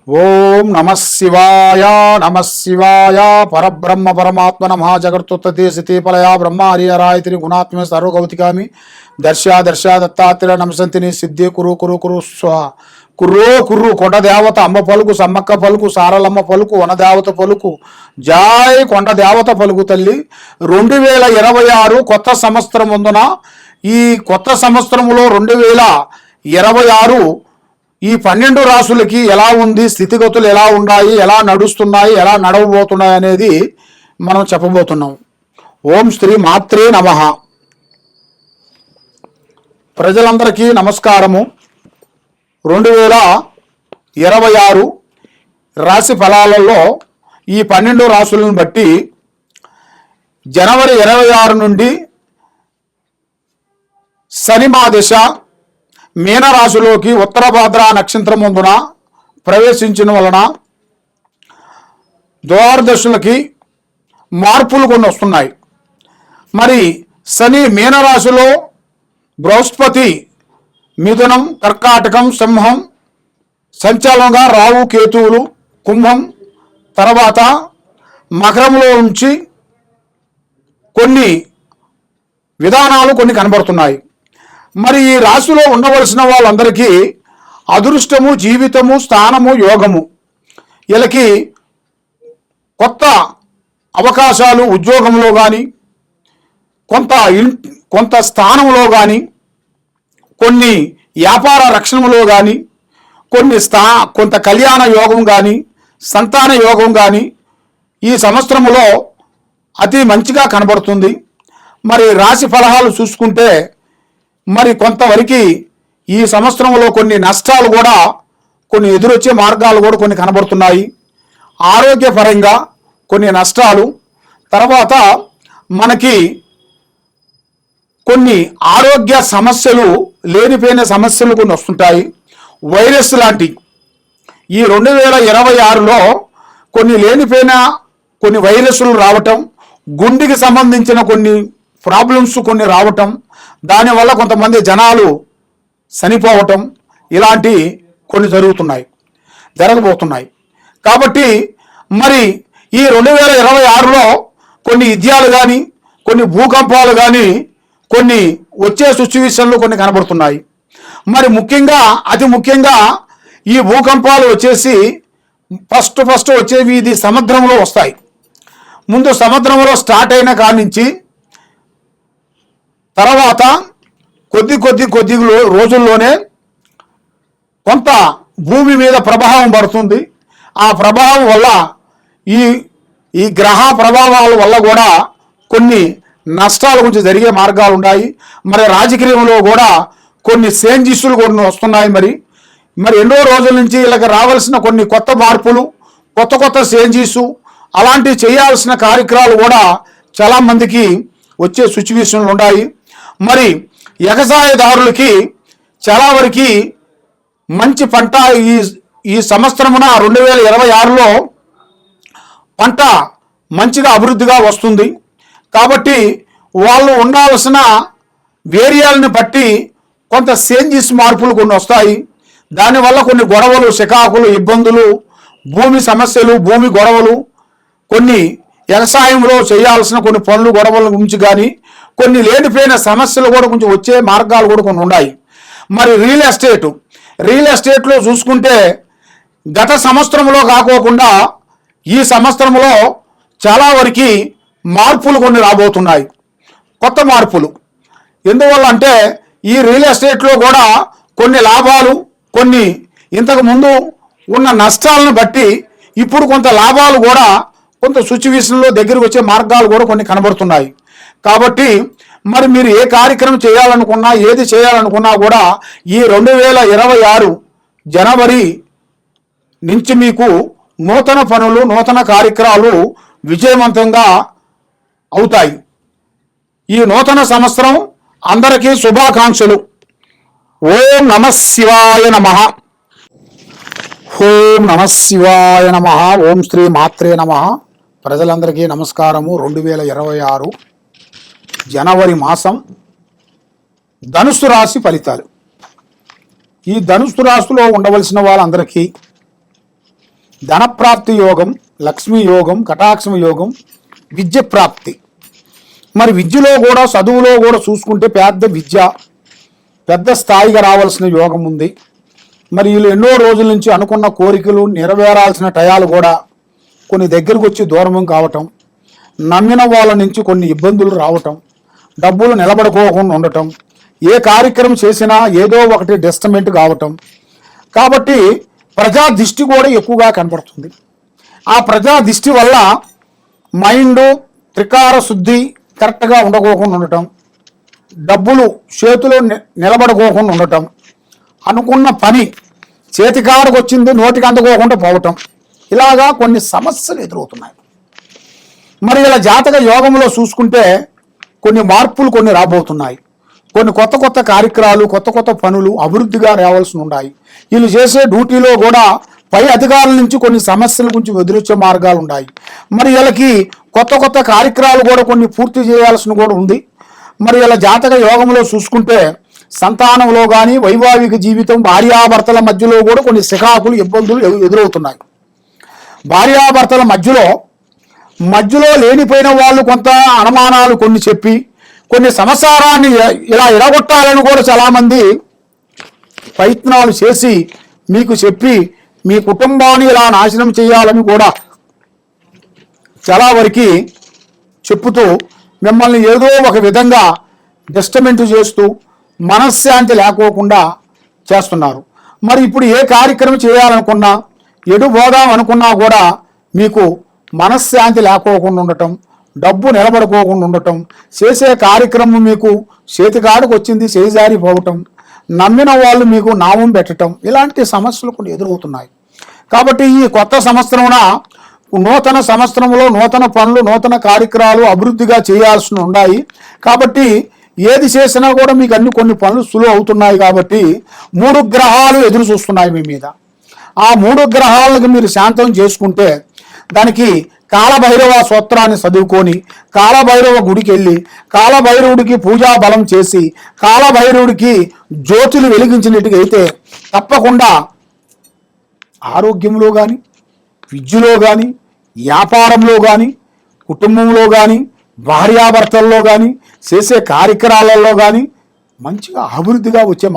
ఓం నమః శివాయ నమః శివాయ పరబ్రహ్మ పరమాత్మ నమః జగత్తుత్పత్తి స్థితిపలయ బ్రహ్మ హరిహరాయతిని గుణాత్మ సర్వగౌతికామి దర్శ దత్తాత్రేయ నమసంతిని సిద్ధి కురు కురు కురు స్వ కుర్రో కుర్రు కొండ దేవత అమ్మ పలుకు సమ్మక్క పలుకు సారలమ్మ పలుకు వనదేవత పలుకు జాయ్ కొండ దేవత పలుకు తల్లి 2026 కొత్త సంవత్సరం ముందున ఈ కొత్త సంవత్సరంలో 2026 ఈ 12 రాసులకి ఎలా ఉంది, స్థితిగతులు ఎలా ఉన్నాయి, ఎలా నడుస్తున్నాయి, ఎలా నడవబోతున్నాయి అనేది మనం చెప్పబోతున్నాం. ఓం శ్రీ మాత్రే నమః. ప్రజలందరికీ నమస్కారము. 2026 రాశి ఫలాలలో ఈ 12 రాసులను బట్టి జనవరి 26 నుండి శని మహాదశ మీనరాశిలోకి ఉత్తరభాద్ర నక్షత్రం ముందున ప్రవేశించిన వలన ద్వారదశలకి మార్పులు కొన్ని వస్తున్నాయి. మరి శని మీనరాశిలో, బృహస్పతి మిథునం, కర్కాటకం, సింహం సంచాలనంగా, రాహు కేతువులు కుంభం, తర్వాత మకరంలో నుంచి కొన్ని విధానాలు కొన్ని కనబడుతున్నాయి. మరి ఈ రాశిలో ఉండవలసిన వాళ్ళందరికీ అదృష్టము, జీవితము, స్థానము, యోగము, వీళ్ళకి కొత్త అవకాశాలు ఉద్యోగంలో కానీ, కొంత స్థానంలో కానీ, కొన్ని వ్యాపార రక్షణలో కానీ, కొంత కళ్యాణ యోగం కానీ, సంతాన యోగం కానీ ఈ సంవత్సరంలో అతి మంచిగా కనబడుతుంది. మరి రాశి ఫలాలు చూసుకుంటే మరి కొంతవరకు ఈ సంవత్సరంలో కొన్ని నష్టాలు కూడా, కొన్ని ఎదురొచ్చే మార్గాలు కూడా కొన్ని కనబడుతున్నాయి. ఆరోగ్యపరంగా కొన్ని నష్టాలు, తర్వాత మనకి కొన్ని ఆరోగ్య సమస్యలు, లేనిపోయిన సమస్యలు కొన్ని వస్తుంటాయి. వైరస్ లాంటి ఈ 2026లో కొన్ని లేనిపోయిన కొన్ని వైరస్లు రావటం, గుండెకి సంబంధించిన కొన్ని ప్రాబ్లమ్స్ కొన్ని రావటం, దానివల్ల కొంతమంది జనాలు చనిపోవటం, ఇలాంటి కొన్ని జరగబోతున్నాయి. కాబట్టి మరి ఈ 2026లో కొన్ని యుద్ధాలు కానీ, కొన్ని భూకంపాలు కానీ, కొన్ని వచ్చే సిచ్యువేషన్లు కొన్ని కనబడుతున్నాయి. మరి అతి ముఖ్యంగా ఈ భూకంపాలు వచ్చేసి ఫస్ట్ వచ్చేవి ఇది సముద్రంలో వస్తాయి. ముందు సముద్రంలో స్టార్ట్ అయిన కాడి నుంచి తర్వాత కొద్ది రోజుల్లోనే కొంత భూమి మీద ప్రభావం పడుతుంది. ఆ ప్రభావం వల్ల ఈ గ్రహ ప్రభావాల వల్ల కూడా కొన్ని నష్టాల గురించి జరిగే మార్గాలు ఉన్నాయి. మరి రాజకీయంలో కూడా కొన్ని చేంజెస్లు కొన్ని వస్తున్నాయి. మరి ఎన్నో రోజుల నుంచి వీళ్ళకి రావాల్సిన కొన్ని కొత్త మార్పులు, కొత్త చేంజెస్, అలాంటివి చేయాల్సిన కార్యక్రమాలు కూడా చాలామందికి వచ్చే సిచ్యువేషన్లు ఉన్నాయి. మరి వ్యవసాయదారులకి చాలా వరకు మంచి పంట ఈ సంవత్సరమున 2026లో పంట మంచిగా అభివృద్ధిగా వస్తుంది. కాబట్టి వాళ్ళు ఉండాల్సిన వేరియాలని బట్టి కొంత చేంజెస్, మార్పులు కొన్ని వస్తాయి. దానివల్ల కొన్ని గొడవలు, చికాకులు, ఇబ్బందులు, భూమి సమస్యలు, భూమి గొడవలు, కొన్ని వ్యవసాయంలో చేయాల్సిన కొన్ని పనులు, గొడవల గురించి కానీ, కొన్ని లేనిపోయిన సమస్యలు కూడా కొంచెం వచ్చే మార్గాలు కూడా కొన్ని ఉన్నాయి. మరి రియల్ ఎస్టేట్లో చూసుకుంటే గత సంవత్సరంలో కాకోకుండా ఈ సంవత్సరంలో చాలా వరకు మార్పులు కొన్ని రాబోతున్నాయి, కొత్త మార్పులు. ఎందువల్ల అంటే ఈ రియల్ ఎస్టేట్లో కూడా కొన్ని లాభాలు, కొన్ని ఇంతకు ముందు ఉన్న నష్టాలను బట్టి ఇప్పుడు కొంత లాభాలు కూడా కొంత సిచ్యువేషన్లో దగ్గరికి వచ్చే మార్గాలు కూడా కొన్ని కనబడుతున్నాయి. కాబట్టి మరి మీరు ఏ కార్యక్రమం చేయాలనుకున్నా, ఏది చేయాలనుకున్నా కూడా ఈ 2026 జనవరి నుంచి మీకు నూతన పనులు, నూతన కార్యక్రమాలు విజయవంతంగా అవుతాయి. ఈ నూతన సంవత్సరం అందరికీ శుభాకాంక్షలు. ఓం నమః శివాయ నమః. ఓం నమః శివాయ నమః. ఓం శ్రీ మాత్రే నమః. ప్రజలందరికీ నమస్కారము. 2026 జనవరి మాసం ధనుస్సు రాశి ఫలితాలు. ఈ ధనుస్సు రాశిలో ఉండవలసిన వాళ్ళందరికీ ధనప్రాప్తి యోగం, లక్ష్మీ యోగం, కటాక్షమ యోగం, విద్య ప్రాప్తి. మరి విద్యలో కూడా చదువులో కూడా చూసుకుంటే పెద్ద స్థాయిగా రావాల్సిన యోగం ఉంది. మరి వీళ్ళు ఎన్నో రోజుల నుంచి అనుకున్న కోరికలు నెరవేరాల్సిన టయాలు కూడా కొన్ని దగ్గరకు వచ్చి దూరం కావటం, నమ్మిన వాళ్ళ నుంచి కొన్ని ఇబ్బందులు రావటం, డబ్బులు నిలబడుకోకుండా ఉండటం, ఏ కార్యక్రమం చేసినా ఏదో ఒకటి డిస్టర్బెంట్ కావటం. కాబట్టి ప్రజా దిష్టి కూడా ఎక్కువగా కనపడుతుంది. ఆ ప్రజా దిష్టి వల్ల మైండ్ త్రికార శుద్ధి కరెక్ట్గా ఉండకోకుండా ఉండటం, డబ్బులు చేతిలో నిలబడుకోకుండా ఉండటం, అనుకున్న పని చేతికాడకు వచ్చింది నోటికి అందుకోకుండా పోవటం, ఇలాగా కొన్ని సమస్యలు ఎదురవుతున్నాయి. మరి ఇలా జాతక యోగంలో చూసుకుంటే కొన్ని మార్పులు కొన్ని రాబోతున్నాయి. కొన్ని కొత్త కార్యక్రమాలు, కొత్త పనులు అభివృద్ధిగా రావాల్సి ఉన్నాయి. వీళ్ళు చేసే డ్యూటీలో కూడా పై అధికారుల నుంచి కొన్ని సమస్యల గురించి ఎదురొచ్చే మార్గాలు ఉన్నాయి. మరి వీళ్ళకి కొత్త కార్యక్రమాలు కూడా కొన్ని పూర్తి చేయాల్సిన కూడా ఉంది. మరి ఇలా జాతక యోగంలో చూసుకుంటే సంతానంలో కానీ వైవాహిక జీవితం, భార్యాభర్తల మధ్యలో కూడా కొన్ని సికాకులు, ఇబ్బందులు ఎదురవుతున్నాయి. భార్యాభర్తల మధ్యలో లేనిపోయిన వాళ్ళు కొంత అనుమానాలు కొన్ని చెప్పి కొన్ని సంసారాన్ని ఇలా ఎడగొట్టాలని కూడా చాలామంది ప్రయత్నాలు చేసి మీకు చెప్పి మీ కుటుంబాన్ని ఇలా నాశనం చేయాలని కూడా చాలా వరకు చెప్పుతూ మిమ్మల్ని ఏదో ఒక విధంగా డిస్టర్బెంట్ చేస్తూ మనశ్శాంతి లేకోకుండా చేస్తున్నారు. మరి ఇప్పుడు ఏ కార్యక్రమం చేయాలనుకున్నా, ఎటు పోదాం అనుకున్నా కూడా మీకు మనశ్శాంతి లేకోకుండా ఉండటం, డబ్బు నిలబడుకోకుండా ఉండటం, చేసే కార్యక్రమం మీకు చేతికాడకు వచ్చింది చేజారిపోవటం, నమ్మిన వాళ్ళు మీకు నామం పెట్టడం, ఇలాంటి సమస్యలు కొన్ని ఎదురవుతున్నాయి. కాబట్టి ఈ కొత్త సంవత్సరంలో నూతన సంవత్సరంలో నూతన పనులు, నూతన కార్యక్రమాలు అభివృద్ధిగా చేయాల్సి ఉన్నాయి. కాబట్టి ఏది చేసినా కూడా మీకు కొన్ని పనులు సులువు అవుతున్నాయి. కాబట్టి 3 గ్రహాలు ఎదురు చూస్తున్నాయి మీ మీద. ఆ 3 గ్రహాలకు మీరు శాంతం చేసుకుంటే, దానికి కాలభైరవ స్తోత్రాన్ని చదువుకొని కాలభైరవ గుడికి వెళ్ళి కాలభైరవుడికి పూజా బలం చేసి కాలభైరవుడికి జ్యోతులు వెలిగించినట్టుగా అయితే తప్పకుండా ఆరోగ్యంలో కానీ, విద్యలో కానీ, వ్యాపారంలో కానీ, కుటుంబంలో కానీ, భార్యాభర్తల్లో కానీ, చేసే కార్యక్రమాలలో కానీ మంచిగా అభివృద్ధిగా వచ్చే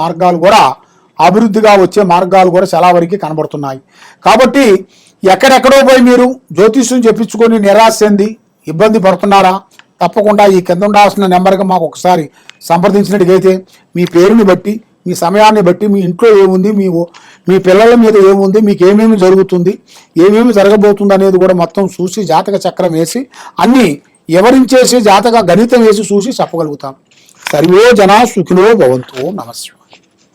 మార్గాలు కూడా చాలా వరకు కనబడుతున్నాయి. కాబట్టి ఎక్కడెక్కడో పోయి మీరు జ్యోతిష్యం చెప్పించుకొని నిరాశ చెంది ఇబ్బంది పడుతున్నారా? తప్పకుండా ఈ కింద ఉండాల్సిన నెంబర్గా మాకు ఒకసారి సంప్రదించినట్టుగైతే మీ పేరుని బట్టి, మీ సమయాన్ని బట్టి, మీ ఇంట్లో ఏముంది, మీ పిల్లల మీద ఏముంది, మీకు ఏమేమి జరుగుతుంది, ఏమేమి జరగబోతుంది అనేది కూడా మొత్తం చూసి జాతక చక్రం వేసి అన్నీ వివరించేసి జాతక గణితం వేసి చూసి చెప్పగలుగుతాం. సర్వే జనా సుఖినో భవంతు. నమస్కారం.